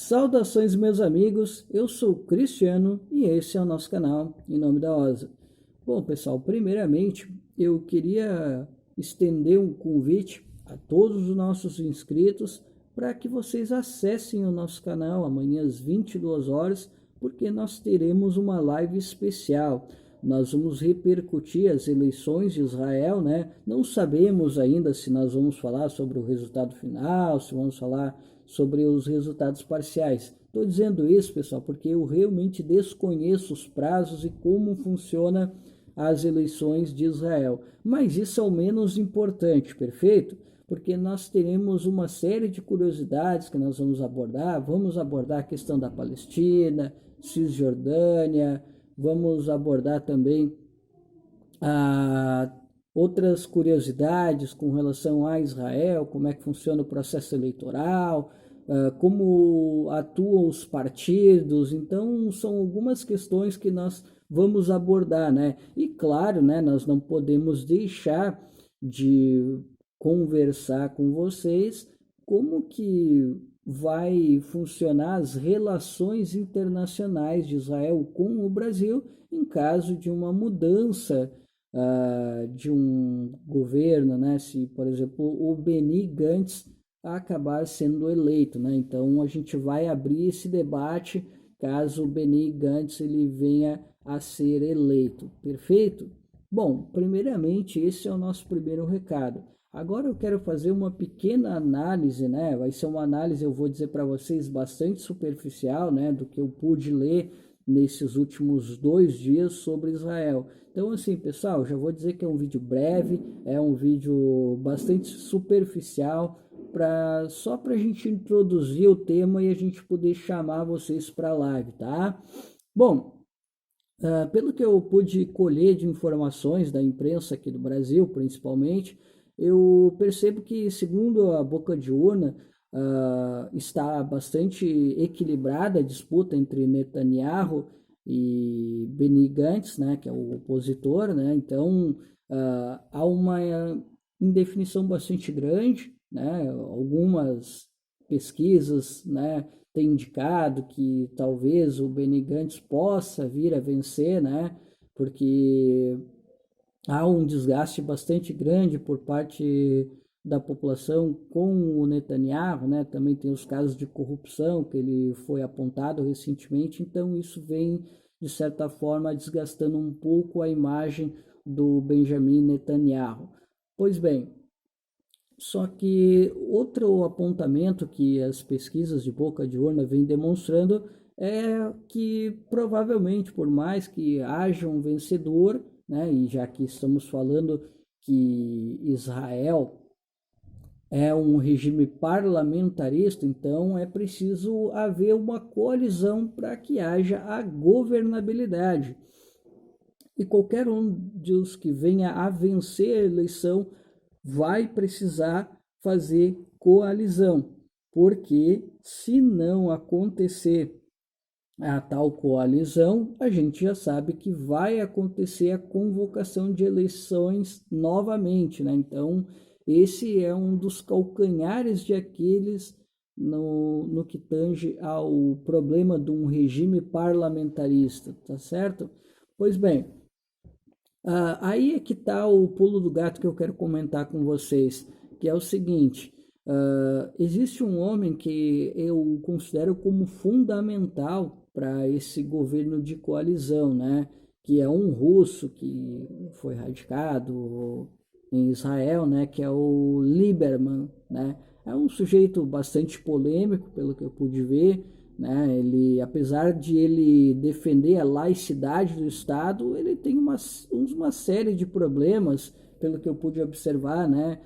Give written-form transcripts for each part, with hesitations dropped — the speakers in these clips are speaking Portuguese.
Saudações, meus amigos. Eu sou o Cristiano e esse é o nosso canal Em Nome da OSA. Bom, pessoal, primeiramente eu queria estender um convite a todos os nossos inscritos para que vocês acessem o nosso canal amanhã às 22 horas, porque nós teremos uma live especial. Nós vamos repercutir as eleições de Israel, né? Não sabemos ainda se nós vamos falar sobre o resultado final, se vamos falar sobre os resultados parciais. Estou dizendo isso, pessoal, porque eu realmente desconheço os prazos e como funciona as eleições de Israel. Mas isso é o menos importante, perfeito? Porque nós teremos uma série de curiosidades que nós vamos abordar. Vamos abordar a questão da Palestina, Cisjordânia, vamos abordar também outras curiosidades com relação a Israel, como é que funciona o processo eleitoral, como atuam os partidos. Então, são algumas questões que nós vamos abordar, né? E claro, né, nós não podemos deixar de conversar com vocês como que vai funcionar as relações internacionais de Israel com o Brasil em caso de uma mudança de um governo, né? Se, por exemplo, o Benny Gantz acabar sendo eleito, né? Então a gente vai abrir esse debate caso o Benny Gantz ele venha a ser eleito, perfeito? Bom, primeiramente esse é o nosso primeiro recado. Agora eu quero fazer uma pequena análise, né? Vai ser uma análise, eu vou dizer para vocês, bastante superficial, né? Do que eu pude ler nesses últimos 2 dias sobre Israel. Então, assim, pessoal, já vou dizer que é um vídeo breve, é um vídeo bastante superficial, só para a gente introduzir o tema e a gente poder chamar vocês para a live, tá? Bom, pelo que eu pude colher de informações da imprensa aqui do Brasil, principalmente, eu percebo que, segundo a boca de urna, está bastante equilibrada a disputa entre Netanyahu e Benny Gantz, né, que é o opositor, né? Então, há uma indefinição bastante grande, né? Algumas pesquisas, né, têm indicado que talvez o Benny Gantz possa vir a vencer, né? Porque há um desgaste bastante grande por parte da população com o Netanyahu, né? Também tem os casos de corrupção que ele foi apontado recentemente, então isso vem de certa forma desgastando um pouco a imagem do Benjamin Netanyahu. Pois bem, só que outro apontamento que as pesquisas de boca de urna vêm demonstrando é que provavelmente, por mais que haja um vencedor, né, e já que estamos falando que Israel é um regime parlamentarista, então é preciso haver uma coalizão para que haja a governabilidade. E qualquer um dos que venha a vencer a eleição vai precisar fazer coalizão, porque se não acontecer a tal coalizão, a gente já sabe que vai acontecer a convocação de eleições novamente, né? Então, esse é um dos calcanhares de Aquiles no que tange ao problema de um regime parlamentarista, tá certo? Pois bem, aí é que está o pulo do gato que eu quero comentar com vocês, que é o seguinte: existe um homem que eu considero como fundamental para esse governo de coalizão, né? Que é um russo que foi radicado em Israel, né? Que é o Lieberman, né? É um sujeito bastante polêmico, pelo que eu pude ver, né? Ele, apesar de ele defender a laicidade do Estado, ele tem uma série de problemas, pelo que eu pude observar, né?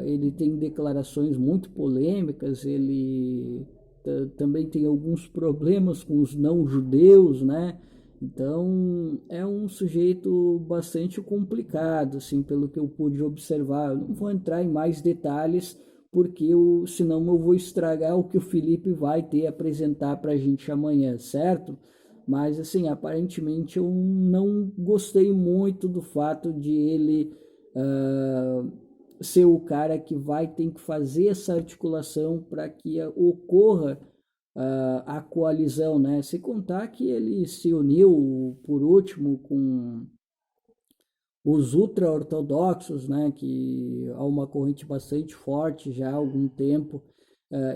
Ele tem declarações muito polêmicas, ele também tem alguns problemas com os não-judeus, né? Então é um sujeito bastante complicado, assim, pelo que eu pude observar. Eu não vou entrar em mais detalhes, porque senão eu vou estragar o que o Felipe vai ter a apresentar para a gente amanhã, certo? Mas assim, aparentemente eu não gostei muito do fato de ele ser o cara que vai ter que fazer essa articulação para que ocorra a coalizão, né? Se contar que ele se uniu, por último, com os ultra-ortodoxos, né, que há uma corrente bastante forte já há algum tempo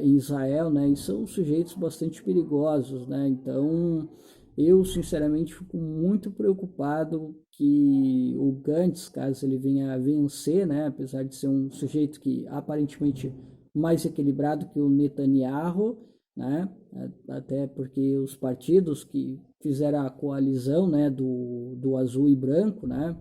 em Israel, né, e são sujeitos bastante perigosos, né, então eu sinceramente fico muito preocupado que o Gantz, caso ele venha a vencer, né, apesar de ser um sujeito que aparentemente mais equilibrado que o Netanyahu, né, até porque os partidos que fizeram a coalizão, né, do azul e branco, né,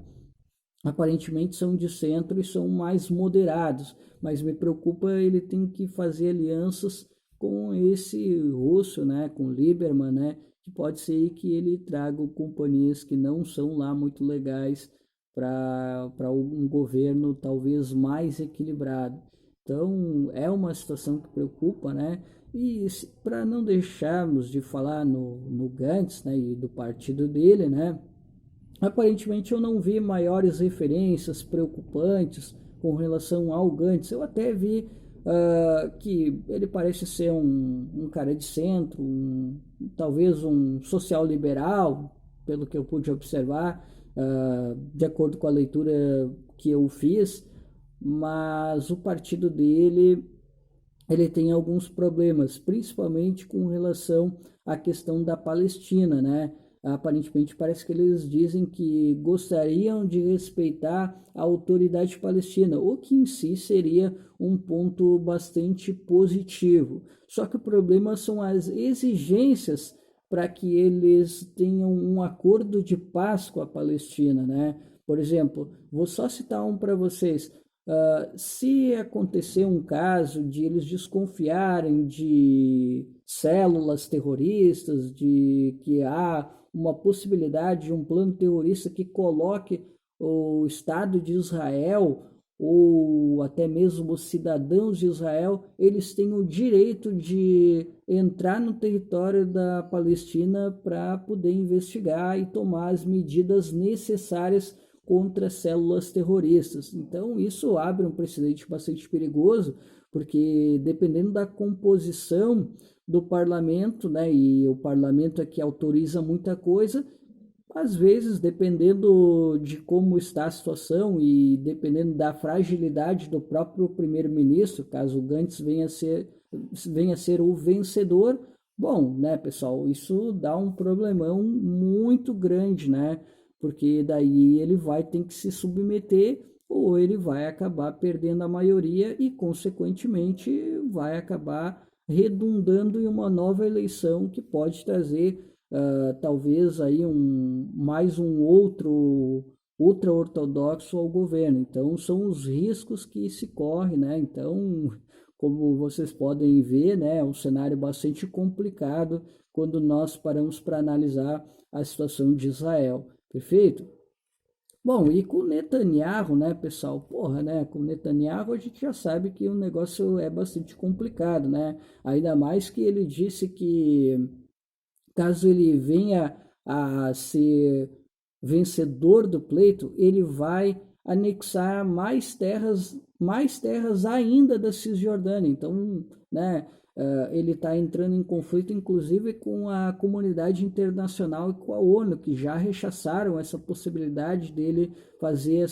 aparentemente são de centro e são mais moderados, mas me preocupa ele tem que fazer alianças com esse russo, né, com Lieberman, né, que pode ser que ele traga companhias que não são lá muito legais para um governo talvez mais equilibrado. Então é uma situação que preocupa, né? E para não deixarmos de falar no Gantz, né, e do partido dele, né? Aparentemente eu não vi maiores referências preocupantes com relação ao Gantz. Eu até vi que ele parece ser um cara de centro, talvez um social-liberal, pelo que eu pude observar, de acordo com a leitura que eu fiz, mas o partido dele ele tem alguns problemas, principalmente com relação à questão da Palestina, né? Aparentemente parece que eles dizem que gostariam de respeitar a autoridade palestina, o que em si seria um ponto bastante positivo. Só que o problema são as exigências para que eles tenham um acordo de paz com a Palestina, né? Por exemplo, vou só citar um para vocês. Se acontecer um caso de eles desconfiarem de células terroristas, de que há uma possibilidade de um plano terrorista que coloque o Estado de Israel ou até mesmo os cidadãos de Israel, eles têm o direito de entrar no território da Palestina para poder investigar e tomar as medidas necessárias contra células terroristas. Então, isso abre um precedente bastante perigoso, porque dependendo da composição do parlamento, né, e o parlamento é que autoriza muita coisa, às vezes, dependendo de como está a situação e dependendo da fragilidade do próprio primeiro-ministro, caso o Gantz venha a ser o vencedor, bom, né, pessoal, isso dá um problemão muito grande, né? Porque daí ele vai ter que se submeter ou ele vai acabar perdendo a maioria e, consequentemente, vai acabar redundando em uma nova eleição que pode trazer talvez aí mais um outro ultra-ortodoxo ao governo. Então, são os riscos que se corre, né? Então, como vocês podem ver, né, é um cenário bastante complicado quando nós paramos para analisar a situação de Israel. Perfeito? Bom, e com o Netanyahu, né, pessoal? Porra, né? Com o Netanyahu a gente já sabe que o negócio é bastante complicado, né? Ainda mais que ele disse que caso ele venha a ser vencedor do pleito, ele vai anexar mais terras ainda da Cisjordânia. Então, né, ele está entrando em conflito, inclusive, com a comunidade internacional e com a ONU, que já rechaçaram essa possibilidade dele fazer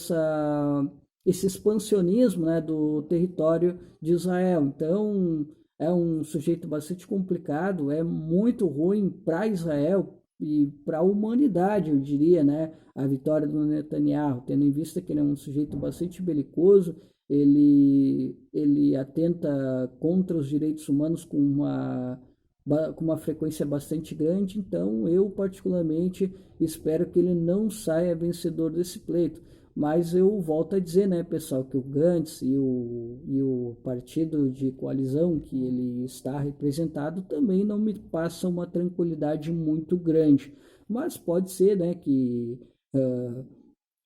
esse expansionismo, né, do território de Israel. Então, é um sujeito bastante complicado, é muito ruim para Israel e para a humanidade, eu diria, né? A vitória do Netanyahu, tendo em vista que ele é um sujeito bastante belicoso, ele atenta contra os direitos humanos com uma frequência bastante grande, então eu particularmente espero que ele não saia vencedor desse pleito. Mas eu volto a dizer, né, pessoal, que o Gantz e o partido de coalizão que ele está representado também não me passam uma tranquilidade muito grande. Mas pode ser, né, que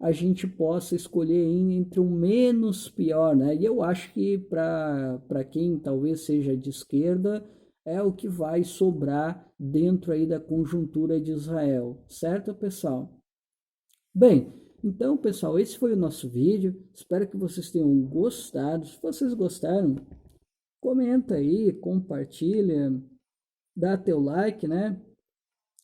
a gente possa escolher entre um menos pior, né? E eu acho que para quem talvez seja de esquerda é o que vai sobrar dentro aí da conjuntura de Israel, certo, pessoal? Bem, então, pessoal, esse foi o nosso vídeo. Espero que vocês tenham gostado. Se vocês gostaram, comenta aí, compartilha, dá teu like, né?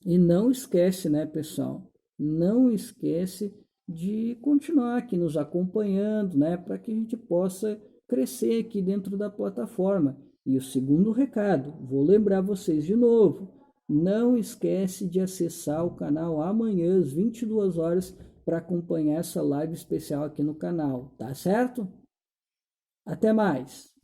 E não esquece, né, pessoal? Não esquece de continuar aqui nos acompanhando, né, para que a gente possa crescer aqui dentro da plataforma. E o segundo recado, vou lembrar vocês de novo, não esquece de acessar o canal amanhã às 22 horas para acompanhar essa live especial aqui no canal, tá certo? Até mais!